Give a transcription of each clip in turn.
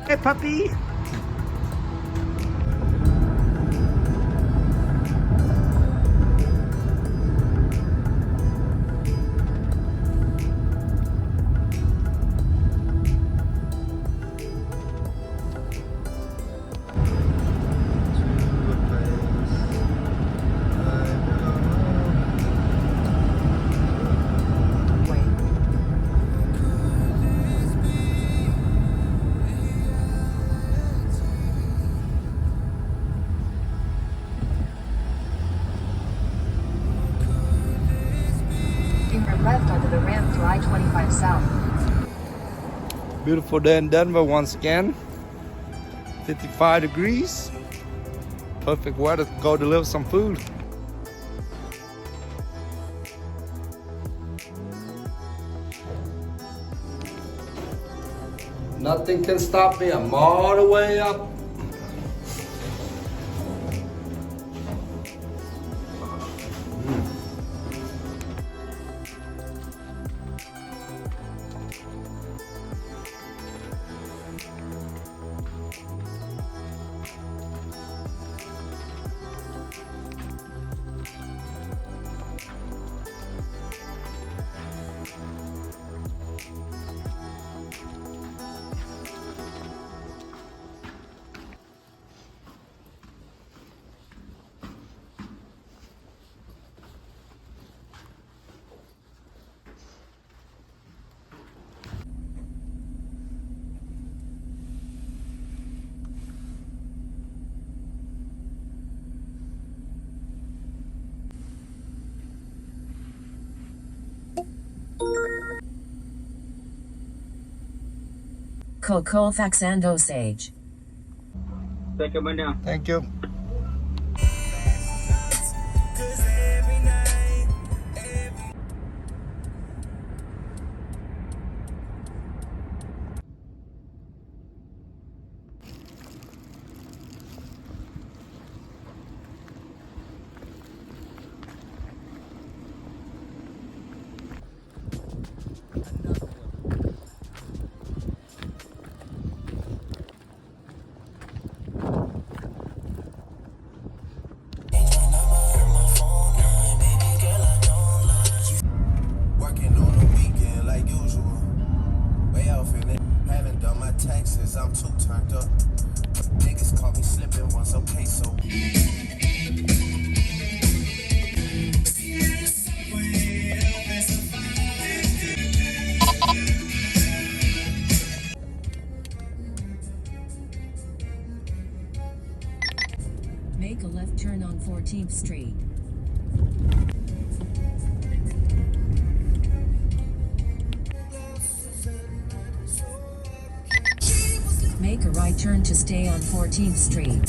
Hey, puppy. Left onto the ramp through I-25 South. Beautiful day in Denver once again. 55 degrees. Perfect weather to go deliver some food. Nothing can stop me. I'm all the way up. Colfax and Osage. Thank you, Manya. Thank you. Taxes, I'm too turned up. Niggas caught me slipping once, okay, so. Make a left turn on 14th Street. Make a right turn to stay on 14th Street.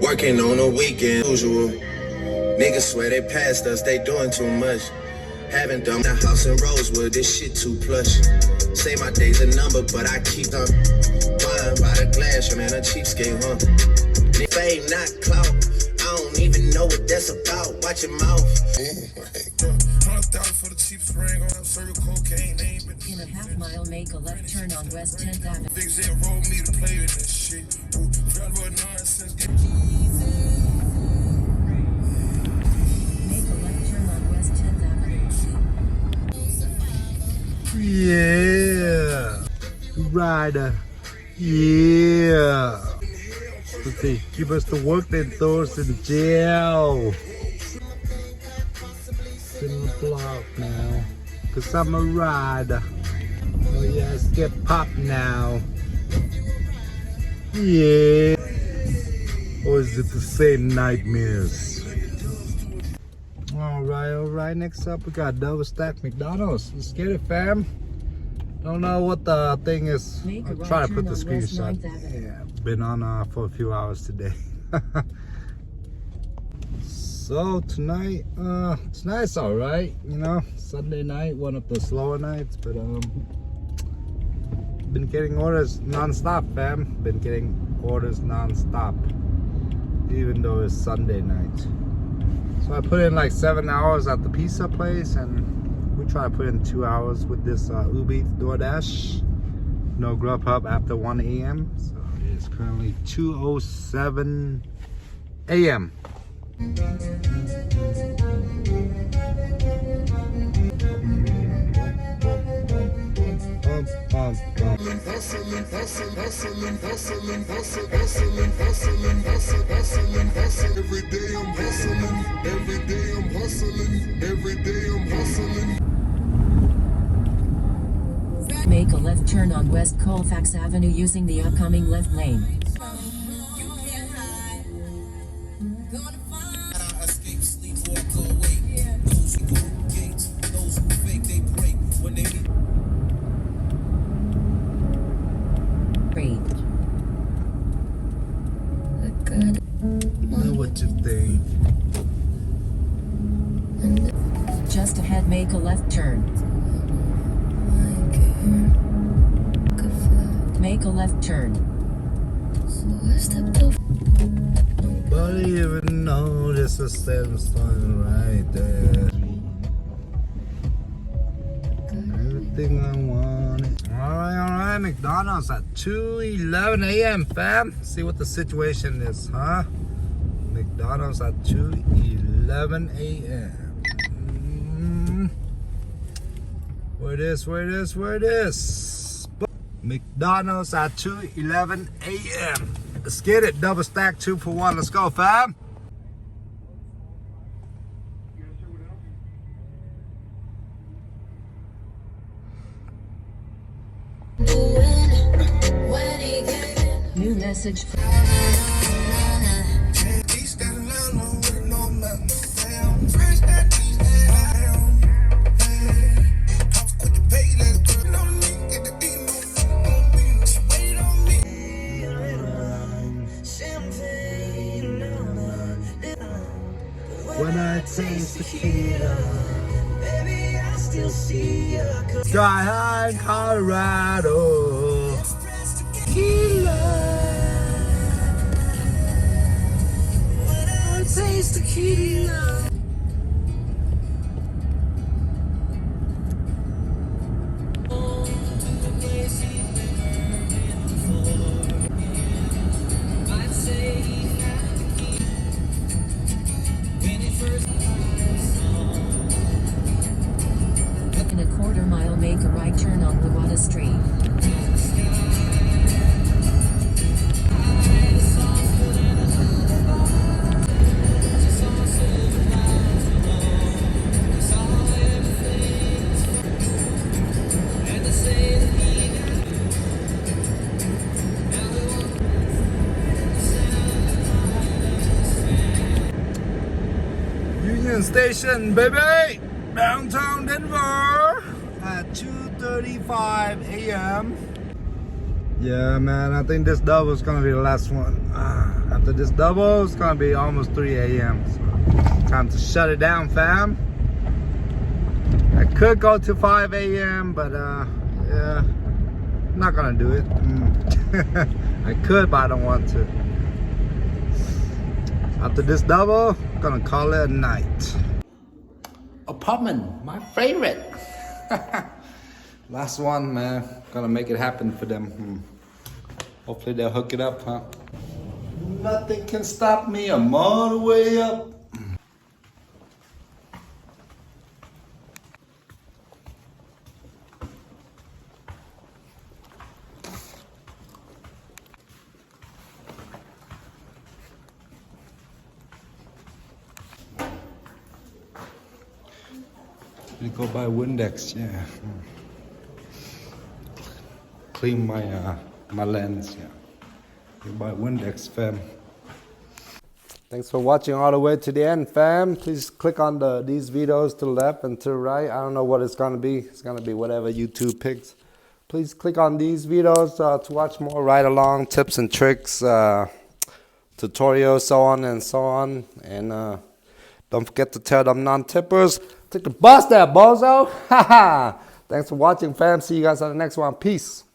Working on a weekend, usual. Niggas swear they passed us, they doing too much. Haven't done the house in Rosewood, this shit too plush. Say my day's a number, but I keep on buying by the glass, man, a cheapskate, huh? Fame, not clout. I don't even know what that's about. Watch your mouth. In a half mile, make a left turn on West 10th Avenue. Make a left turn on West 10th Avenue. Yeah. Rider. Yeah. Let's see. Give us the work, then throw us in jail. In the block now. Cause I'm a rider. Oh yes, get popped now. Yeah. Or is it the same nightmares? Alright, next up we got double stack McDonald's. Let's get it, fam. Don't know what the thing is. I'll try to put the screenshot. Yeah, been on for a few hours today. So tonight's alright, you know. Sunday night, one of the slower nights, but been getting orders non-stop, fam. Been getting orders non-stop, even though it's Sunday night. So I put in like 7 hours at the pizza place, and we try to put in 2 hours with this Ubereats Doordash. No Grubhub after 1 a.m. So it is currently 2:07 a.m. Make a left turn on West Colfax Avenue using the upcoming left lane. Know what you think? Just ahead, make a left turn. Make a left turn. Nobody even noticed the sandstone right there. Everything I wanted. Alright, McDonald's at 2:11 a.m. fam. See what the situation is, huh? McDonald's at 2:11 a.m. Where it is? McDonald's at 2:11 a.m. Let's get it. Double stack 2 for 1. Let's go, fam. New message. When I taste tequila, baby, I still see you. Dry high in Colorado. Tequila. When I taste tequila. In a quarter mile, make a right turn on Lawada Street. Union Station, baby! Downtown Denver at 2:35 a.m. Yeah, man, I think this double is gonna be the last one. After this double, it's gonna be almost 3 a.m. So time to shut it down, fam. I could go to 5 a.m., but yeah, I'm not gonna do it. I could, but I don't want to. After this double, I'm gonna call it a night. Apartment, my favorite. Last one, man. Gonna make it happen for them. Hopefully they'll hook it up, huh? Nothing can stop me. I'm all the way up. You go buy Windex, yeah. Clean my my lens, yeah. You buy Windex, fam. Thanks for watching all the way to the end, fam. Please click on these videos to the left and to the right. I don't know what it's gonna be. It's gonna be whatever YouTube picks. Please click on these videos to watch more ride-along tips and tricks, tutorials, so on and so on. And don't forget to tell them non-tippers, take the bus there, bozo. Haha. Thanks for watching, fam. See you guys on the next one. Peace.